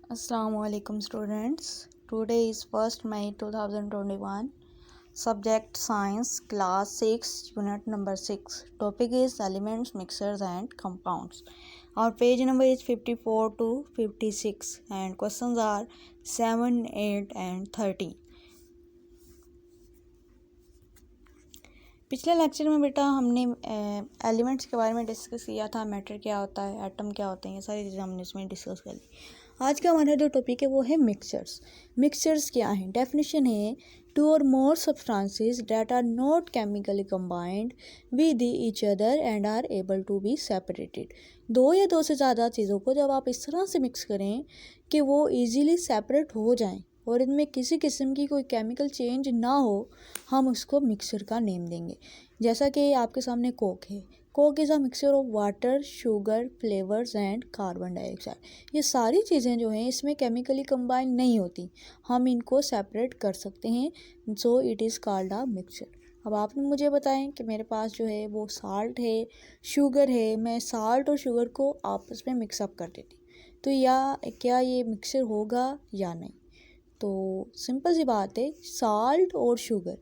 Assalamualaikum students. Today is 1st May 2021. Subject Science Class 6 Unit number 6. Topic is Elements, Mixtures and Compounds. Our page number is 54 to 56 and questions are 7, 8 and 13. पिछले lecture में बेटा हमने elements के बारे में discuss किया था। Matter क्या होता है, एटम क्या होते हैं, ये सारी चीज़ें हमने इसमें डिस्कस कर ली। आज का हमारा जो टॉपिक है वो है मिक्सचर्स। मिक्सचर्स क्या हैं? डेफिनेशन है 2 or more substances that are not chemically combined with each other and are able to be separated। दो या दो से ज़्यादा चीज़ों को जब आप इस तरह से मिक्स करें कि वो ईजीली सेपरेट हो जाएं और इनमें किसी किस्म की कोई केमिकल चेंज ना हो, हम उसको मिक्सचर का नेम देंगे। जैसा कि आपके सामने कोक है। Coke is a mixture of water, sugar, flavours and carbon dioxide. ये सारी चीज़ें जो हैं इसमें केमिकली कंबाइन नहीं होती, हम इनको सेपरेट कर सकते हैं। So it is called a mixture. अब आपने मुझे बताएं कि मेरे पास जो है वो साल्ट है, शुगर है, मैं साल्ट और शुगर को आपस में मिक्सअप कर देती, तो क्या ये मिक्सचर होगा या नहीं? तो सिंपल सी बात है, साल्ट और शुगर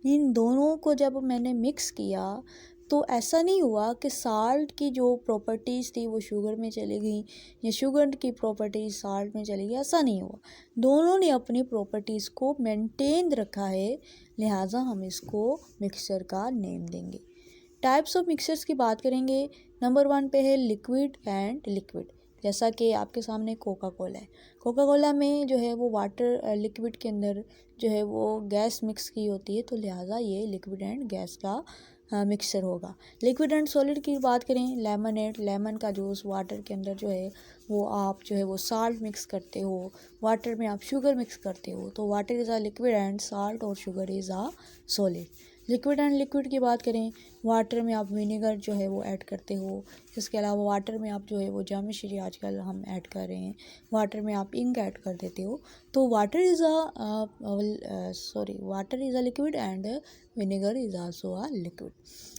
इन दोनों को जब मैंने मिक्स किया तो ऐसा नहीं हुआ कि साल्ट की जो प्रॉपर्टीज़ थी वो शुगर में चली गई या शुगर की प्रॉपर्टीज़ साल्ट में चली गई, ऐसा नहीं हुआ। दोनों ने अपनी प्रॉपर्टीज़ को मेंटेन रखा है, लिहाजा हम इसको मिक्सचर का नेम देंगे। टाइप्स ऑफ मिक्सचर्स की बात करेंगे। नंबर 1 पे है लिक्विड एंड लिक्विड। जैसा कि आपके सामने कोका कोला है। कोका कोला में जो है वो वाटर लिक्विड के अंदर जो है वो गैस मिक्स की होती है, तो लिहाजा ये लिक्विड एंड गैस का मिक्सचर होगा। लिक्विड एंड सॉलिड की बात करें, लेमनेड, लेमन का जूस, वाटर के अंदर जो है वो आप जो है वो साल्ट मिक्स करते हो, वाटर में आप शुगर मिक्स करते हो, तो water is a liquid and salt और sugar is a solid. Liquid and liquid की बात करें, वाटर में आप विनेगर जो है वो ऐड करते हो, इसके अलावा वाटर में आप जो है वो जामिश्री आजकल हम ऐड कर रहे हैं, वाटर में आप इंक ऐड कर देते हो, तो water is a liquid and vinegar is also a liquid.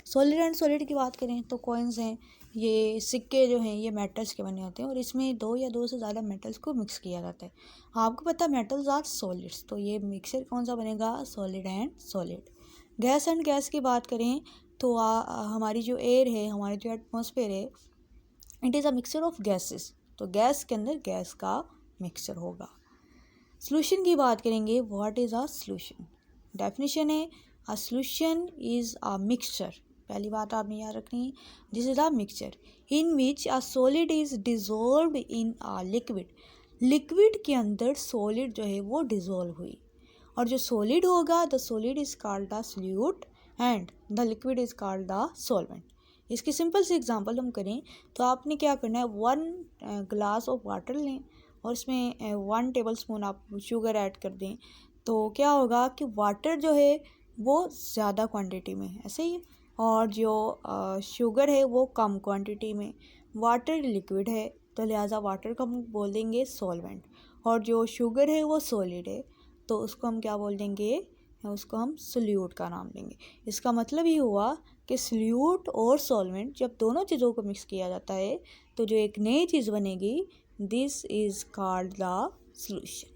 Solid and solid की बात करें तो कॉइन्स हैं, ये सिक्के जो हैं ये मेटल्स के बने होते हैं और इसमें दो या दो से ज़्यादा मेटल्स को मिक्स किया जाता है। आपको पता है मेटल्स आर सॉलिड्स, तो ये मिक्सचर कौन सा बनेगा? Solid and solid. Gas and gas की बात करें तो हमारी जो एयर है, हमारी जो एटमॉस्फेयर है, it is a mixture of gases, तो गैस के अंदर गैस का मिक्सचर होगा। सॉल्यूशन की बात करेंगे, what is a solution? Definition है a solution is a mixture. पहली बात आपने याद रखनी है, this is a mixture in which a solid is dissolve in a liquid. Liquid के अंदर सॉलिड जो है वो डिजोल्व हुई, और जो सॉलिड होगा the solid is called the solute and the liquid is called the solvent. इसकी सिंपल सी एग्जांपल हम करें तो आपने क्या करना है, 1 ग्लास ऑफ वाटर लें और इसमें 1 टेबल स्पून आप शुगर ऐड कर दें, तो क्या होगा कि वाटर जो है वो ज़्यादा क्वांटिटी में है, ऐसे ही, और जो शुगर है वो कम क्वांटिटी में। वाटर लिक्विड है तो लिहाजा वाटर को हम बोल देंगे सॉल्वेंट, और जो शुगर है वो सॉलिड है तो उसको हम क्या बोल देंगे? उसको हम सोल्यूट का नाम देंगे। इसका मतलब ये हुआ कि सोल्यूट और सॉल्वेंट जब दोनों चीज़ों को मिक्स किया जाता है तो जो एक नई चीज़ बनेगी, this is called the solution.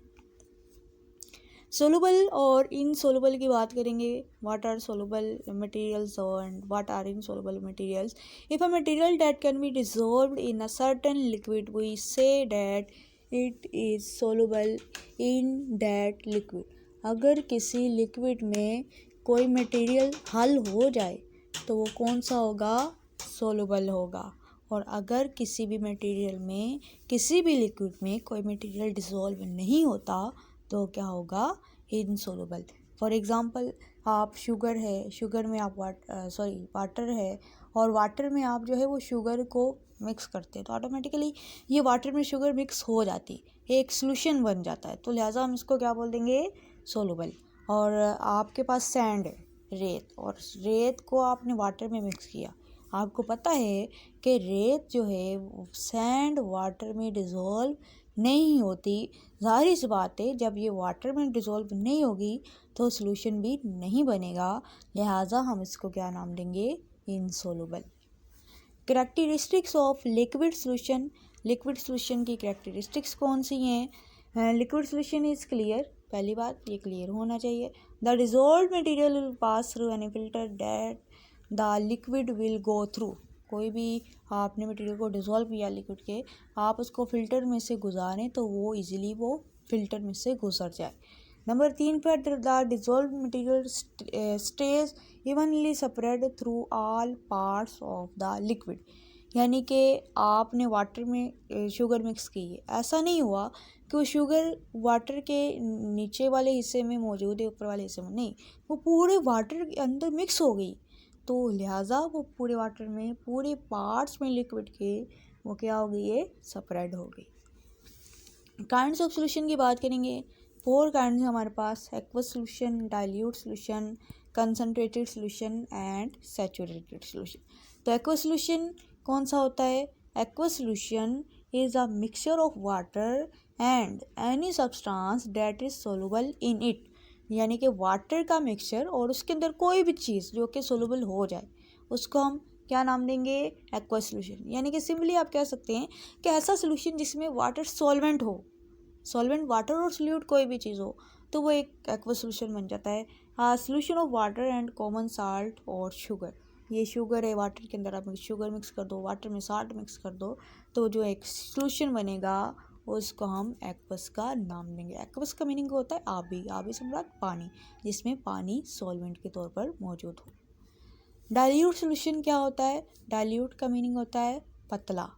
Soluble और इनसोलुबल की बात करेंगे, what are soluble materials and what are insoluble materials. If a material that can be dissolved in a certain liquid we say that it is soluble in that liquid. अगर किसी liquid में कोई material हल हो जाए तो वो कौन सा होगा? सोलुबल होगा। और अगर किसी भी मटेरियल में, किसी भी लिक्विड में कोई मटेरियल डिसॉल्व नहीं होता तो क्या होगा? इनसोलुबल। फॉर एग्ज़ाम्पल, आप शुगर है, शुगर में आप वाटर है और वाटर में आप जो है वो शुगर को मिक्स करते हैं तो ऑटोमेटिकली ये वाटर में शुगर मिक्स हो जाती है, एक सॉल्यूशन बन जाता है, तो लिहाजा हम इसको क्या बोल देंगे? सोलुबल। और आपके पास सैंड है, रेत, और रेत को आपने वाटर में मिक्स किया, आपको पता है कि रेत जो है सैंड वाटर में डिज़ोल्व नहीं होती। ज़ाहिर सी बात है जब ये वाटर में डिज़ोल्व नहीं होगी तो सॉल्यूशन भी नहीं बनेगा, लिहाजा हम इसको क्या नाम देंगे? इनसोलुबल। Characteristics of liquid solution. Liquid solution की कैरेक्टरिस्टिक्स कौन सी हैं? लिक्विड सोल्यूशन इज़ क्लियर, पहली बात ये क्लियर होना चाहिए। The dissolve material will pass through any filter that the liquid will go through. कोई भी आपने मटेरियल को डिज़ोल्व किया लिक्विड के, आप उसको फ़िल्टर में से गुजारें तो वो इजीली वो फ़िल्टर में से गुजर जाए। नंबर 3 पर the dissolve material stage evenly spread through all parts of the liquid. यानी कि आपने वाटर में शुगर मिक्स की है, ऐसा नहीं हुआ कि वो शुगर वाटर के नीचे वाले हिस्से में मौजूद है, ऊपर वाले हिस्से में नहीं, वो पूरे वाटर के अंदर मिक्स हो गई। तो लिहाजा वो पूरे वाटर में पूरे पार्ट्स में लिक्विड के वो क्या हो गई है, स्प्रेड हो गई। काइंड्स ऑफ सॉल्यूशन की बात करेंगे, 4 काइंड्स हमारे पास, aqueous solution, dilute solution, concentrated solution and saturated solution. तो एक्वस सॉल्यूशन कौन सा होता है? Aqueous solution is a mixture of water and any substance that is soluble in it. यानी कि वाटर का मिक्सचर और उसके अंदर कोई भी चीज़ जो कि सोलुबल हो जाए, उसको हम क्या नाम देंगे? Aqueous solution. यानी कि सिंपली आप कह सकते हैं कि ऐसा सॉल्यूशन जिसमें वाटर सॉल्वेंट हो, सॉल्वेंट वाटर और सोल्यूट कोई भी चीज़ हो, तो वो एक एक्वस सॉल्यूशन बन जाता है। Solution of water and common salt और शुगर। ये शुगर है, वाटर के अंदर आप शुगर मिक्स कर दो, वाटर में साल्ट मिक्स कर दो, तो जो एक सॉल्यूशन बनेगा उसको हम एक्वस का नाम देंगे। एक्वस का मीनिंग होता है आबी, आबी से मुराद पानी, जिसमें पानी सॉल्वेंट के तौर पर मौजूद हो। डाइल्यूट सॉल्यूशन क्या होता है? डाइल्यूट का मीनिंग होता है पतला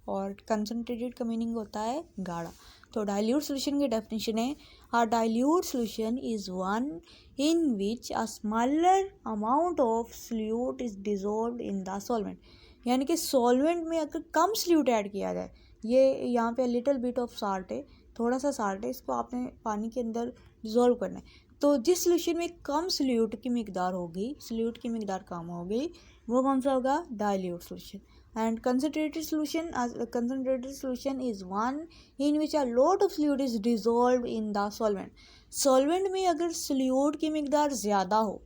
और कंसनट्रेटेड का मीनिंग होता है गाढ़ा। तो डाइल्यूट सॉल्यूशन की डेफिनेशन है, अ dilute solution is one in which a smaller amount of solute is dissolved in the solvent. यानी कि सॉल्वेंट में अगर कम सॉल्यूट ऐड किया जाए, ये यहाँ पे लिटिल बिट ऑफ साल्ट है, थोड़ा सा साल्ट है, इसको आपने पानी के अंदर डिजोल्व करना है, तो जिस सॉल्यूशन में कम सॉल्यूट की मिकदार होगी, सॉल्यूट की मिकदार कम होगी, वो कौन सा होगा? Dilute solution. and concentrated solution, as a concentrated solution is one in which a lot of fluid is dissolved in the solvent। Solvent में अगर सॉल्यूट की मिकदार ज़्यादा हो,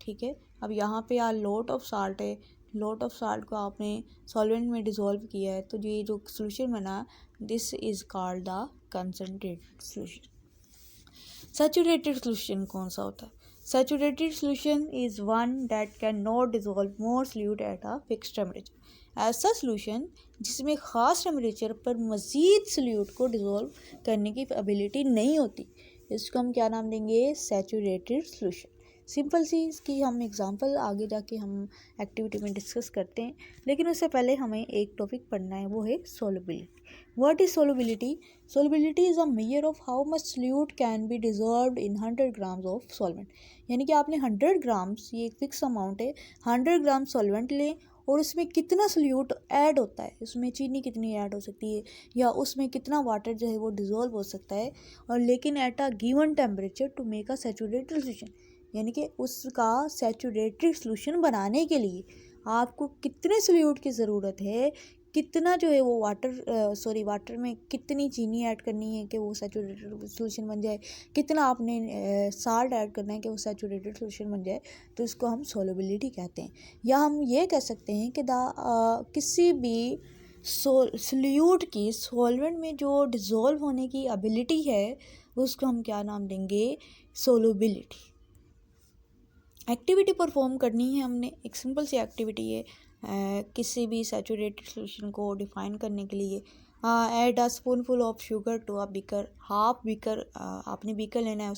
ठीक है, अब यहाँ पे यार लोट ऑफ साल्ट है, लोट ऑफ साल्ट को आपने सॉल्वेंट में डिसॉल्व किया है, तो ये जो सॉल्यूशन बना, this is called the concentrated solution. Saturated solution कौन सा होता है? Saturated solution is one that can not dissolve more solute at a fixed temperature. ऐसा सॉल्यूशन जिसमें ख़ास टेम्परेचर पर मज़ीद सॉल्यूट को डिसॉल्व करने की एबिलिटी नहीं होती, इसको हम क्या नाम देंगे? Saturated solution. सिंपल सी इसकी हम एग्जांपल आगे जाके हम एक्टिविटी में डिस्कस करते हैं, लेकिन उससे पहले हमें एक टॉपिक पढ़ना है, वो है solubility. What is solubility? Solubility is a measure of how much solute can be dissolved in 100 grams of solvent. यानी कि आपने 100 ग्राम्स, ये एक फिक्स अमाउंट है, 100 ग्राम सॉल्वेंट लें और उसमें कितना सॉल्यूट ऐड होता है, उसमें चीनी कितनी ऐड हो सकती है, या उसमें कितना वाटर जो है वो डिज़ोल्व हो सकता है, और लेकिन at a given temperature to make a saturated solution. यानी कि उसका सैचुरेटेड सॉल्यूशन बनाने के लिए आपको कितने सॉल्यूट की ज़रूरत है, कितना जो है वो वाटर में कितनी चीनी ऐड करनी है कि वो सैचुरेटेड सॉल्यूशन बन जाए, कितना आपने साल्ट ऐड करना है कि वो सैचुरेटेड सॉल्यूशन बन जाए, तो इसको हम सोलबिलिटी कहते हैं। या हम ये कह सकते हैं कि किसी भी सॉल्यूट की सॉल्वेंट में जो डिज़ोल्व होने की एबिलिटी है, उसको हम क्या नाम देंगे? सोलबिलिटी। एक्टिविटी परफॉर्म करनी है हमने, एक सिंपल सी एक्टिविटी है, किसी भी सैचुरेटेड सॉल्यूशन को डिफ़ाइन करने के लिए। Add a spoonful of sugar to a beaker. Half beaker, आपने बीकर लेना है,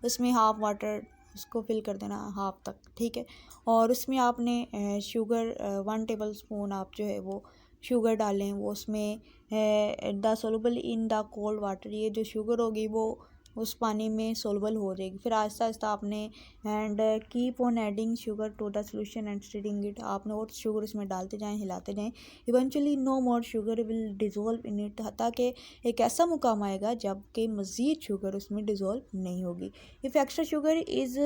उसमें हाफ वाटर उसको फिल कर देना हाफ तक, ठीक है, और उसमें आपने शुगर 1 टेबल स्पून आप जो है वो शुगर डालें, वो उसमें the soluble in the cold water, ये जो शुगर होगी वो उस पानी में सोलबल हो जाएगी। फिर आहिस्ता आहिस्ता आपने and keep on adding sugar to the solution and stirring it, आपने और शुगर इसमें डालते जाएं, हिलाते जाएं, eventually no more sugar will dissolve in it, ताकि एक ऐसा मुकाम आएगा जबकि मज़ीद शुगर उसमें डिज़ोल्व नहीं होगी। If extra sugar is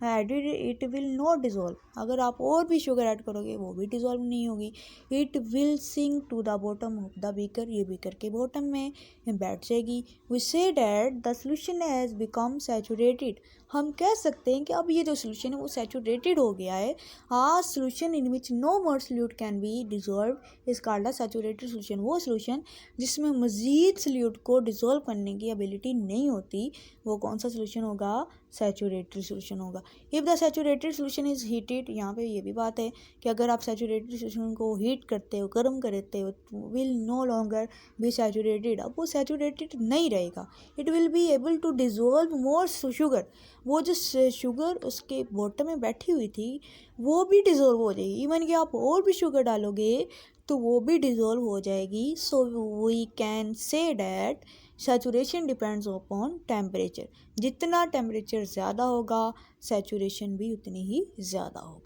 added it will not dissolve. अगर आप और भी शुगर ऐड करोगे वो भी डिज़ोल्व नहीं होगी। It will sink to the bottom of the beaker, ये बीकर के बॉटम में बैठ जाएगी। We say that the solution has become saturated. हम कह सकते हैं कि अब ये जो सोल्यूशन है वो सैचुरेटेड हो गया है। A solution in which no more solute can be dissolve is called a saturated solution. वो सोल्यूशन जिसमें मज़ीद सोल्यूट को डिज़ोल्व करने की एबिलिटी नहीं होती, वो कौन सा सोल्यूशन होगा? सैचुरेटेड सोल्यूशन होगा। If the saturated solution is heated, यहाँ पे ये भी बात है कि अगर आप सैचुरेटेड सोल्यूशन को हीट करते हो, गर्म करते हो, will no longer be saturated, अब वो सैचुरेटेड नहीं रहेगा। It will be able to dissolve more sugar, वो जो शुगर उसके बॉटम में बैठी हुई थी वो भी डिज़ोल्व हो जाएगी। इवन कि आप और भी शुगर डालोगे तो वो भी डिज़ोल्व हो जाएगी। So we can say that saturation depends upon temperature. जितना टेम्परेचर ज़्यादा होगा सैचुरेशन भी उतनी ही ज़्यादा होगा।